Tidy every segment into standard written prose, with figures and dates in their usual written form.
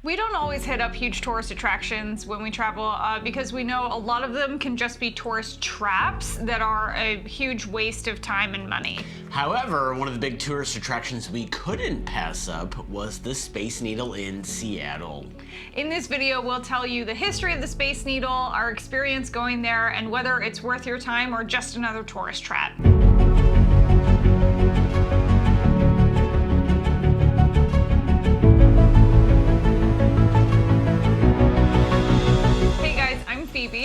We don't always hit up huge tourist attractions when we travel because we know a lot of them can just be tourist traps that are a huge waste of time and money. However, one of the big tourist attractions we couldn't pass up was the Space Needle in Seattle. In this video, we'll tell you the history of the Space Needle, our experience going there, and whether it's worth your time or just another tourist trap.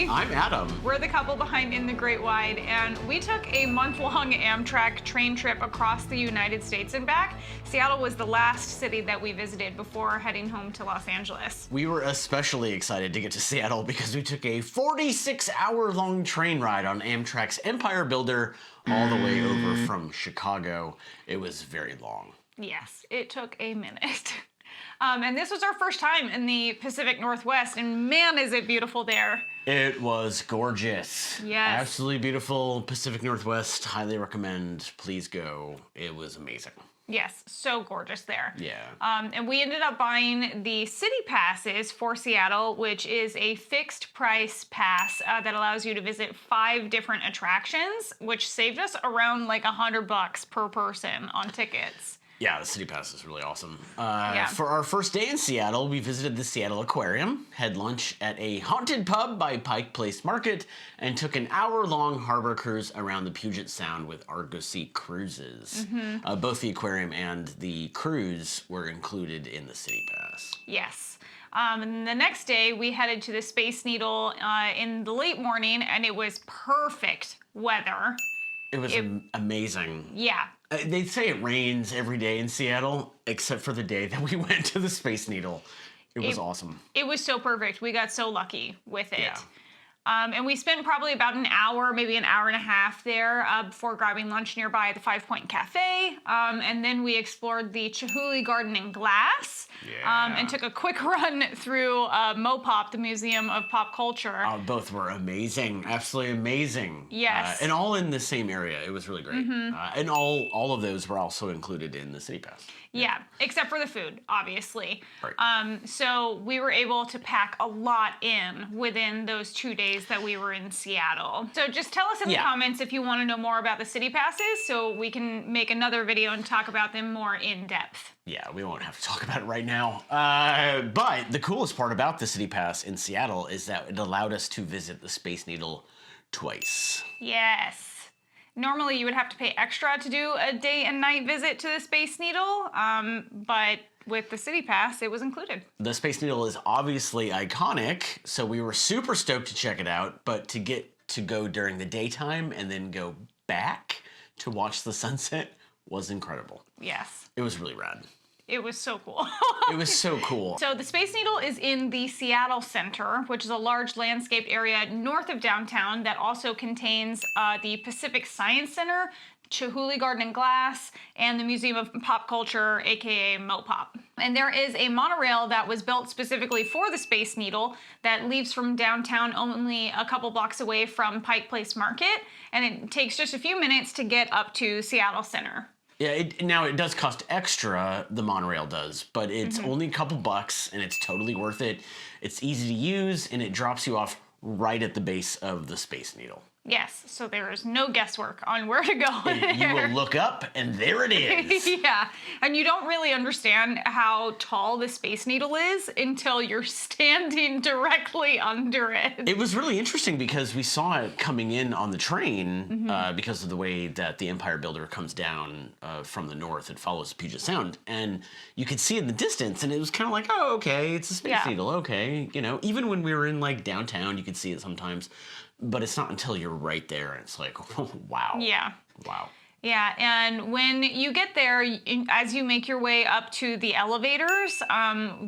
I'm Adam. We're the couple behind In the Great Wide, and we took a month-long Amtrak train trip across the United States and back. Seattle was the last city that we visited before heading home to Los Angeles. We were especially excited to get to Seattle because we took a 46-hour-long train ride on Amtrak's Empire Builder all the way over from Chicago. It was very long. Yes, it took a minute. And this was our first time in the Pacific Northwest, and man, is it beautiful there. It was gorgeous. Yes. Absolutely beautiful. Pacific Northwest, highly recommend. Please go. It was amazing. Yes, so gorgeous there. Yeah. And we ended up buying the CityPasses for Seattle, which is a fixed price pass that allows you to visit 5 different attractions, which saved us around like $100 per person on tickets. Yeah, the CityPass is really awesome. Yeah. For our first day in Seattle, we visited the Seattle Aquarium, had lunch at a haunted pub by Pike Place Market, and took an hour-long harbor cruise around the Puget Sound with Argosy Cruises. Mm-hmm. Both the aquarium and the cruise were included in the CityPass. Yes. And the next day, we headed to the Space Needle in the late morning, and it was perfect weather. It was amazing. Yeah. They say it rains every day in Seattle, except for the day that we went to the Space Needle. It was awesome. It was so perfect. We got so lucky with it. Yeah. And we spent probably about an hour, maybe an hour and a half there before grabbing lunch nearby at the 5 Point Cafe. And then we explored the Chihuly Garden and Glass. Yeah. And took a quick run through MoPop, the Museum of Pop Culture. Both were amazing, absolutely amazing. Yes. And all in the same area. It was really great. And all of those were also included in the CityPass. Yeah, except for the food, obviously. Right. So we were able to pack a lot in within those 2 days that we were in Seattle. So just tell us in the comments if you want to know more about the city passes so we can make another video and talk about them more in depth. Yeah, we won't have to talk about it right now. But the coolest part about the CityPass in Seattle is that it allowed us to visit the Space Needle twice. Yes. Normally you would have to pay extra to do a day and night visit to the Space Needle, but with the CityPass, it was included. The Space Needle is obviously iconic, so we were super stoked to check it out, but to get to go during the daytime and then go back to watch the sunset was incredible. Yes. It was really rad. It was so cool. It was so cool. So the Space Needle is in the Seattle Center, which is a large landscaped area north of downtown that also contains the Pacific Science Center, Chihuly Garden and Glass, and the Museum of Pop Culture, aka MoPop. And there is a monorail that was built specifically for the Space Needle that leaves from downtown only a couple blocks away from Pike Place Market, and it takes just a few minutes to get up to Seattle Center. Yeah, now it does cost extra, the monorail does, but it's only a couple bucks and it's totally worth it. It's easy to use and it drops you off right at the base of the Space Needle. Yes, so there is no guesswork on where to go. You will look up and there it is. Yeah, and you don't really understand how tall the Space Needle is until you're standing directly under it. It was really interesting because we saw it coming in on the train because of the way that the Empire Builder comes down from the north. It follows the Puget Sound, and you could see it in the distance, and it was kind of like, oh, okay, it's a Space Needle, okay. You know, even when we were in like downtown, you could see it sometimes. But it's not until you're right there and it's like, oh, wow. Yeah. Wow. Yeah, and when you get there, as you make your way up to the elevators,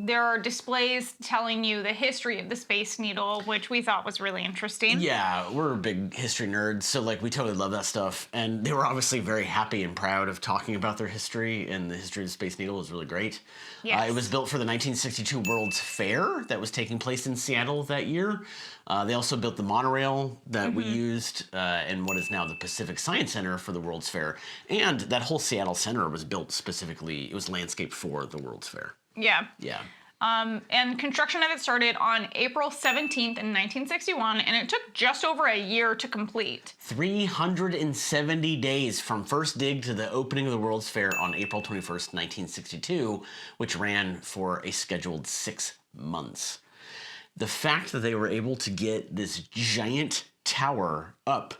there are displays telling you the history of the Space Needle, which we thought was really interesting. Yeah, we're big history nerds, so like we totally love that stuff. And they were obviously very happy and proud of talking about their history, and the history of the Space Needle was really great. Yes. It was built for the 1962 World's Fair that was taking place in Seattle that year. They also built the monorail that we used in what is now the Pacific Science Center for the World's Fair. And that whole Seattle Center was built specifically, it was landscaped for the World's Fair. Yeah. Yeah. And construction of it started on April 17th in 1961, and it took just over a year to complete. 370 days from first dig to the opening of the World's Fair on April 21st, 1962, which ran for a scheduled 6 months. The fact that they were able to get this giant tower up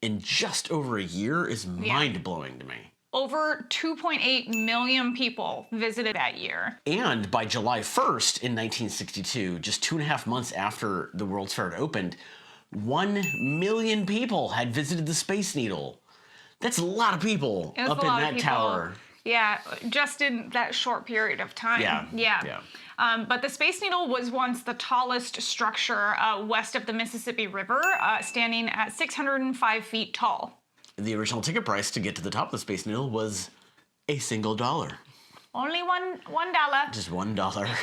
in just over a year is mind-blowing to me. Over 2.8 million people visited that year. And by July 1st in 1962, just 2.5 months after the World's Fair had opened, 1 million people had visited the Space Needle. That's a lot of people up in that tower. Yeah, just in that short period of time. Yeah. But the Space Needle was once the tallest structure west of the Mississippi River, standing at 605 feet tall. The original ticket price to get to the top of the Space Needle was a single dollar. Only $1. Just $1.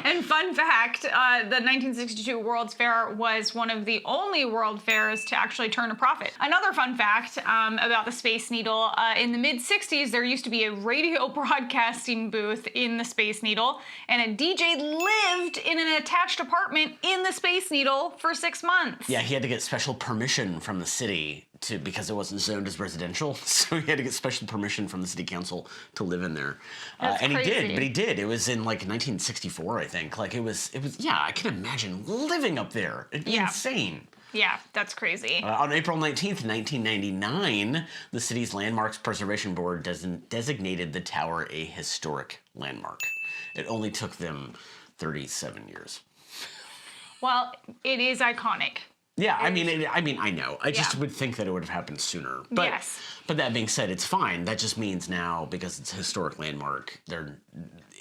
And fun fact, the 1962 World's Fair was one of the only World Fairs to actually turn a profit. Another fun fact about the Space Needle, in the mid-60s, there used to be a radio broadcasting booth in the Space Needle, and a DJ lived in an attached apartment in the Space Needle for 6 months. Yeah, he had to get special permission from the city because it wasn't zoned as residential, so he had to get special permission from the city council to live in there. And crazy. he did. It was in like 1964, I think. Like it was. Yeah, I can imagine living up there. It'd be insane. Yeah, that's crazy. On April 19th, 1999, the city's Landmarks Preservation Board designated the tower a historic landmark. It only took them 37 years. Well, it is iconic. Yeah, I know. I just would think that it would have happened sooner. But, yes. But that being said, it's fine. That just means now, because it's a historic landmark, they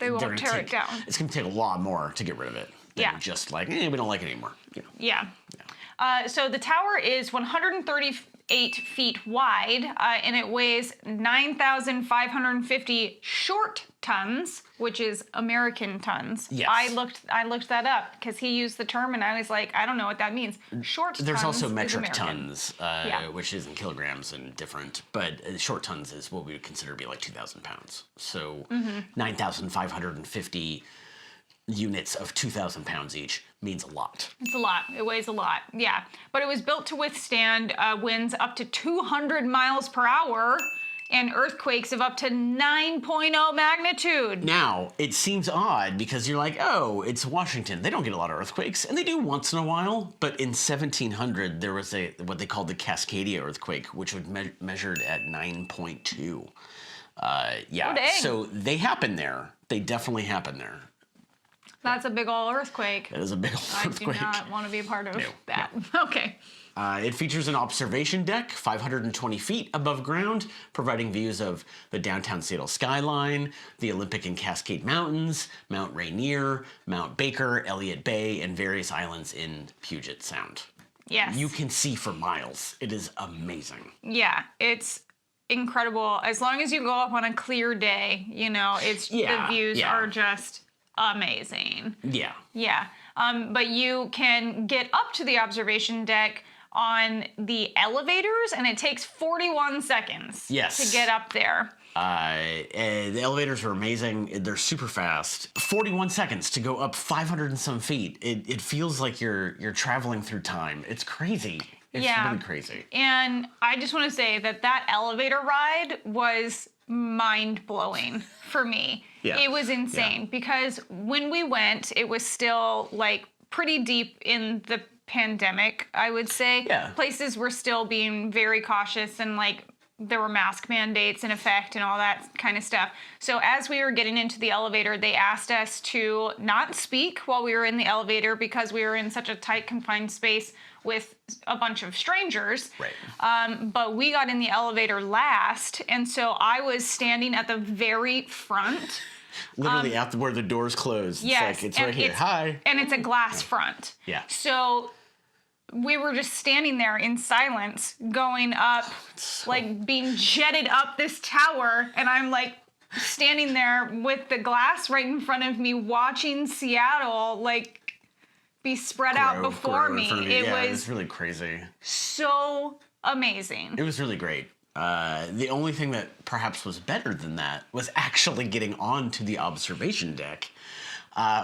won't tear it down. It's going to take a lot more to get rid of it. Than just like, we don't like it anymore. You know. Yeah. So the tower is 138 feet wide, and it weighs 9,550 short tons, which is American tons. Yes. I looked that up because he used the term, and I was like, I don't know what that means. Short tons. There's also is metric American. tons, which is in kilograms and different, but short tons is what we would consider to be like 2,000 pounds. So 9,550 units of 2,000 pounds each means a lot. It's a lot. It weighs a lot. Yeah. But it was built to withstand winds up to 200 miles per hour and earthquakes of up to 9.0 magnitude. Now, it seems odd because you're like, oh, it's Washington. They don't get a lot of earthquakes, and they do once in a while. But in 1700, there was what they called the Cascadia earthquake, which was measured at 9.2. So they happen there. They definitely happen there. That's a big ol' earthquake. That is a big ol' earthquake. I do not want to be a part of that. Okay. It features an observation deck 520 feet above ground, providing views of the downtown Seattle skyline, the Olympic and Cascade Mountains, Mount Rainier, Mount Baker, Elliott Bay, and various islands in Puget Sound. Yes. You can see for miles. It is amazing. Yeah, it's incredible. As long as you go up on a clear day, the views are just amazing. Yeah. Yeah. But you can get up to the observation deck on the elevators, and it takes 41 seconds to get up there. The elevators are amazing. They're super fast. 41 seconds to go up 500 and some feet. It feels like you're traveling through time. It's crazy. It's really crazy. And I just want to say that elevator ride was mind-blowing for me. Yeah. It was insane because when we went, it was still like pretty deep in the pandemic, I would say. Yeah. Places were still being very cautious, and like there were mask mandates in effect and all that kind of stuff. So as we were getting into the elevator, they asked us to not speak while we were in the elevator because we were in such a tight, confined space with a bunch of strangers. Right. But we got in the elevator last, and so I was standing at the very front. Literally out where the doors close. Yes. It's right here. Hi. And it's a glass front. Yeah. So we were just standing there in silence, going up, like being jetted up this tower, and I'm like standing there with the glass right in front of me, watching Seattle like be spread out before me. It was really crazy. So amazing. It was really great. The only thing that perhaps was better than that was actually getting onto the observation deck.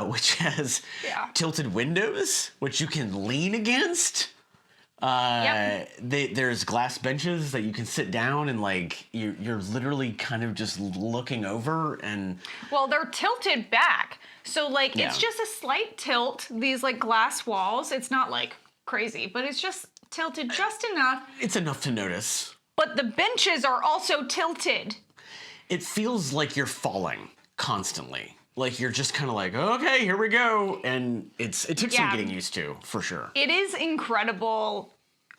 which has Yeah. tilted windows, which you can lean against. There's glass benches that you can sit down and like you're literally kind of just looking over and Well, they're tilted back. So like Yeah. it's just a slight tilt, these like glass walls. It's not like crazy, but it's just tilted just enough. it's enough to notice. But the benches are also tilted. It feels like you're falling constantly. Like you're just kind of like, okay, here we go, and it took some Yeah. getting used to, for sure. It is incredible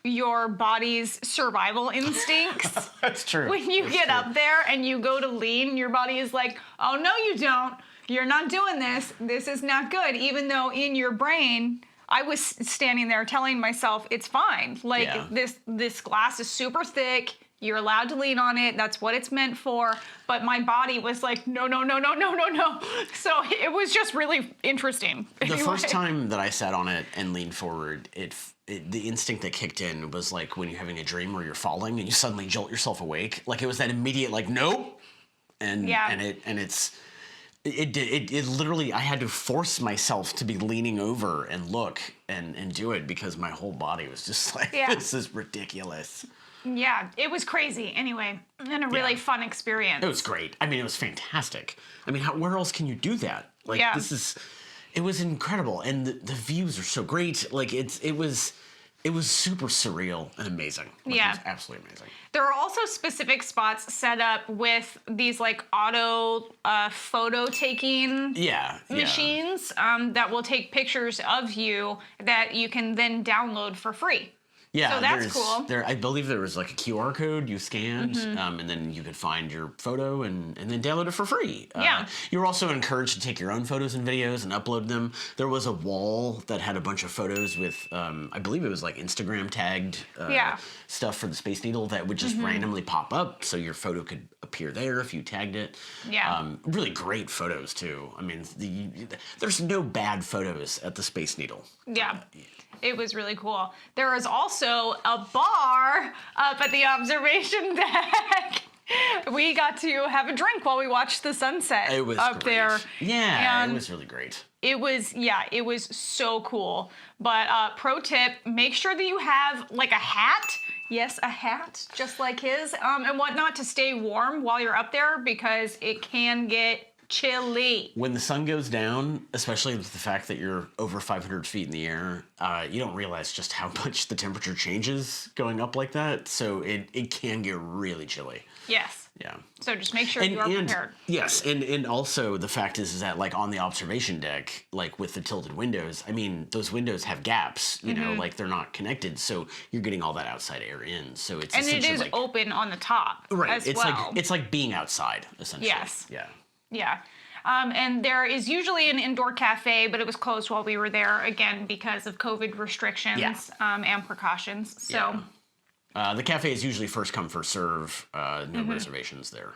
your body's survival instincts. That's true. When you That's get true. up there and you go to lean, your body is like, oh, no, you don't. You're not doing this. This is not good. Even though in your brain, I was standing there telling myself, it's fine. Like, Yeah. this glass is super thick. You're allowed to lean on it. That's what it's meant for. But my body was like, no, no, no, no, no, no, no. So it was just really interesting. The first time that I sat on it and leaned forward, the instinct that kicked in was like when you're having a dream where you're falling and you suddenly jolt yourself awake. Like it was that immediate like nope, and Yeah. it literally I had to force myself to be leaning over and look and do it because my whole body was just like Yeah. this is ridiculous. Yeah, it was crazy. Anyway, and a really Yeah. fun experience. It was great. I mean, it was fantastic. I mean, where else can you do that? Like Yeah. it was incredible, and the views are so great. Like it was super surreal and amazing. Like, Yeah. it was absolutely amazing. There are also specific spots set up with these like auto photo taking Yeah, machines that will take pictures of you that you can then download for free. Yeah, So that's cool. I believe there was like a QR code you scanned, and then you could find your photo and then download it for free. Yeah. You were also encouraged to take your own photos and videos and upload them. There was a wall that had a bunch of photos with, I believe it was like Instagram tagged Yeah. stuff for the Space Needle that would just randomly pop up, so your photo could appear there if you tagged it. Yeah. Really great photos too. I mean, there's no bad photos at the Space Needle. Yeah. It was really cool. There was also a bar up at the observation deck. We got to have a drink while we watched the sunset It was up great. there. Yeah, And it was really great. it was so cool. But pro tip, make sure that you have like a hat. Yes, a hat, just like his, and whatnot to stay warm while you're up there because it can get chilly. When the sun goes down, especially with the fact that you're over 500 feet in the air, you don't realize just how much the temperature changes going up like that. So it can get really chilly. Yes. Yeah. So just make sure you are prepared. Yes, and also the fact is that like on the observation deck, like with the tilted windows, I mean those windows have gaps, you know, like they're not connected, so you're getting all that outside air in. So it's And it essentially is like, open on the top right. as It's well. like it's like being outside essentially. Yes. Yeah. Yeah. And there is usually an indoor cafe, but it was closed while we were there, again, because of COVID restrictions and precautions. So, The cafe is usually first come, first serve, no reservations there.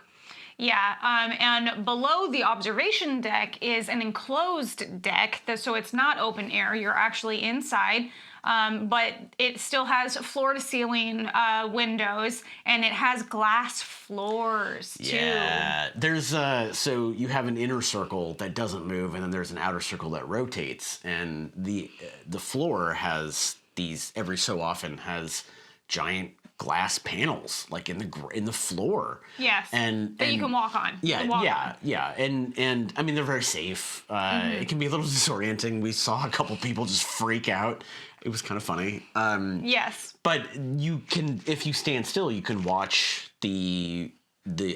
yeah. And below the observation deck is an enclosed deck, so it's not open air. You're actually inside. But it still has floor-to-ceiling windows, and it has glass floors, too. Yeah, there's so you have an inner circle that doesn't move, and then there's an outer circle that rotates, and the floor has these every so often has giant glass panels like in the floor. Yes, and that you can walk on. Yeah, You walk yeah, and I mean they're very safe. It can be a little disorienting. We saw a couple people just freak out. It was kind of funny. Yes. But you can, if you stand still, you can watch the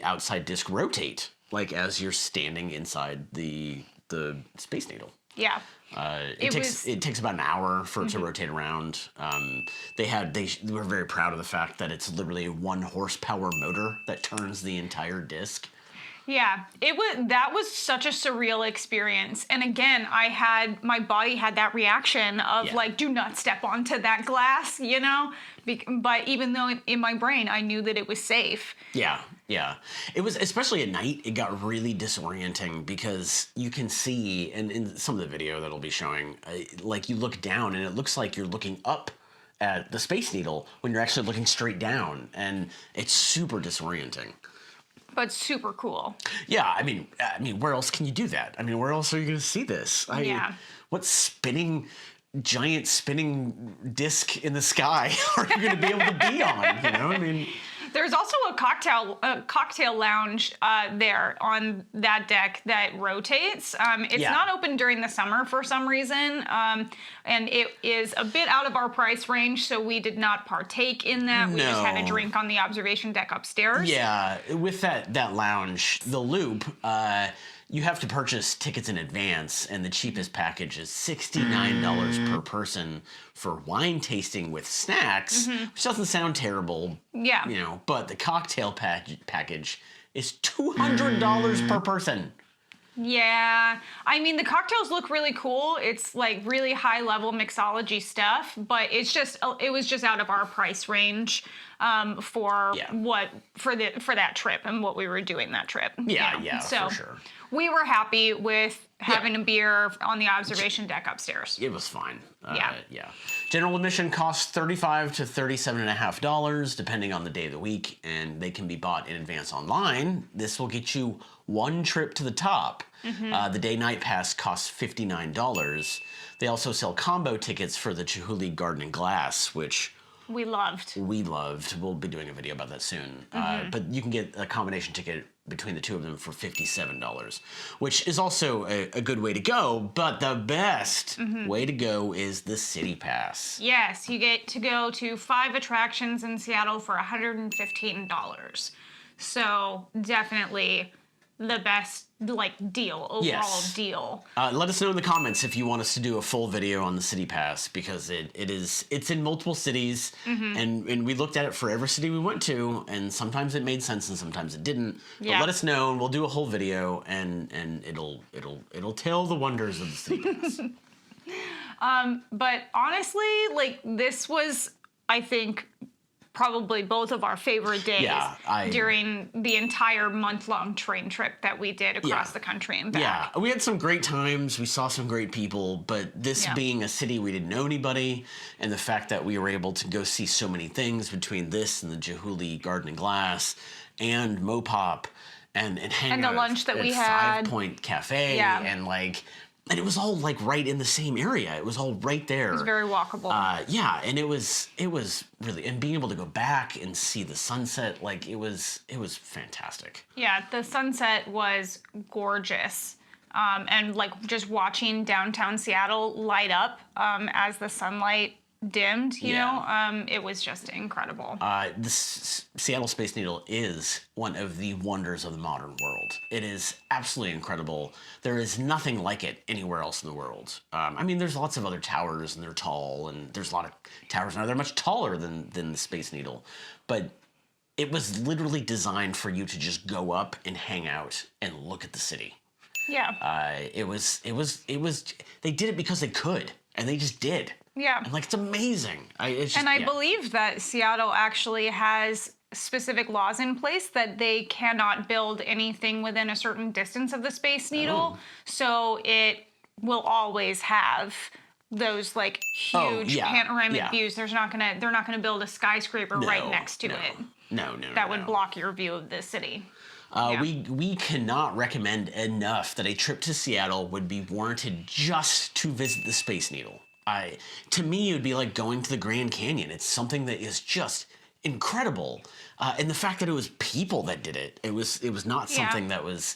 outside disc rotate, like as you're standing inside the Space Needle. Yeah. It takes about an hour for it to rotate around. They were very proud of the fact that it's literally a 1 horsepower motor that turns the entire disc. Yeah, that was such a surreal experience. And again, my body had that reaction of like, do not step onto that glass, you know? But even though in my brain, I knew that it was safe. Yeah. It was, especially at night, it got really disorienting because you can see, and in some of the video that'll be showing, like you look down and it looks like you're looking up at the Space Needle when you're actually looking straight down, and it's super disorienting. But super cool. Yeah, I mean, where else can you do that? I mean, where else are you going to see this? What giant spinning disc in the sky are you going to be able to be on? You know, I mean. There's also a cocktail lounge there on that deck that rotates. It's not open during the summer for some reason, and it is a bit out of our price range, so we did not partake in that. We just had a drink on the observation deck upstairs. Yeah, with that lounge, the Loop, you have to purchase tickets in advance, and the cheapest package is $69 per person for wine tasting with snacks, which doesn't sound terrible. Yeah. You know, but the cocktail package is $200 per person. Yeah, I mean, the cocktails look really cool. It's like really high level mixology stuff, but it was just out of our price range for that trip and what we were doing that trip. Yeah, so for sure. We were happy with having a beer on the observation deck upstairs. It was fine. Yeah. General admission costs $35 to $37.50 depending on the day of the week, and they can be bought in advance online. This will get you one trip to the top. The day-night pass costs $59. They also sell combo tickets for the Chihuly Garden and Glass, which we loved. We'll be doing a video about that soon. But you can get a combination ticket between the two of them for $57, which is also a good way to go. But the best way to go is the CityPass. Yes, you get to go to 5 attractions in Seattle for $115. So definitely the best overall deal. Let us know in the comments if you want us to do a full video on the CityPass, because it's in multiple cities, and we looked at it for every city we went to, and sometimes it made sense and sometimes it didn't. But let us know and we'll do a whole video, and it'll tell the wonders of the CityPass. But honestly, this was, I think, probably both of our favorite days during the entire month-long train trip that we did across the country and back. Yeah, we had some great times. We saw some great people, but this being a city we didn't know anybody, and the fact that we were able to go see so many things between this and the Chihuly Garden and Glass and Mopop and hang out the lunch that we had 5 had. Point Cafe and it was all right in the same area. It was all right there. It was very walkable. And it was really, and being able to go back and see the sunset, it was fantastic. Yeah, the sunset was gorgeous. And just watching downtown Seattle light up as the sunlight dimmed, you know, it was just incredible. The Seattle Space Needle is one of the wonders of the modern world. It is absolutely incredible. There is nothing like it anywhere else in the world. I mean, there's lots of other towers, and they're tall, and there's a lot of towers now. They're much taller than the Space Needle, but it was literally designed for you to just go up and hang out and look at the city. Yeah. It was. They did it because they could, and they just did. Yeah. And it's amazing. I believe that Seattle actually has specific laws in place that they cannot build anything within a certain distance of the Space Needle. So it will always have those huge panoramic views. They're not gonna build a skyscraper right next to it. No. That would block your view of the city. We cannot recommend enough that a trip to Seattle would be warranted just to visit the Space Needle. To me, it would be like going to the Grand Canyon. It's something that is just incredible, and the fact that it was people that did it. It was not something that was,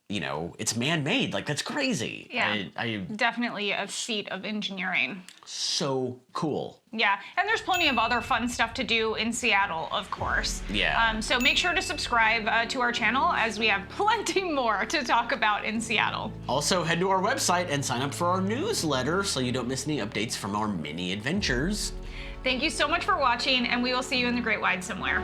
it's man-made. That's crazy. Yeah, definitely a feat of engineering. So cool. Yeah, and there's plenty of other fun stuff to do in Seattle, of course. Yeah. So make sure to subscribe to our channel, as we have plenty more to talk about in Seattle. Also, head to our website and sign up for our newsletter so you don't miss any updates from our mini adventures. Thank you so much for watching, and we will see you in the Great Wide somewhere.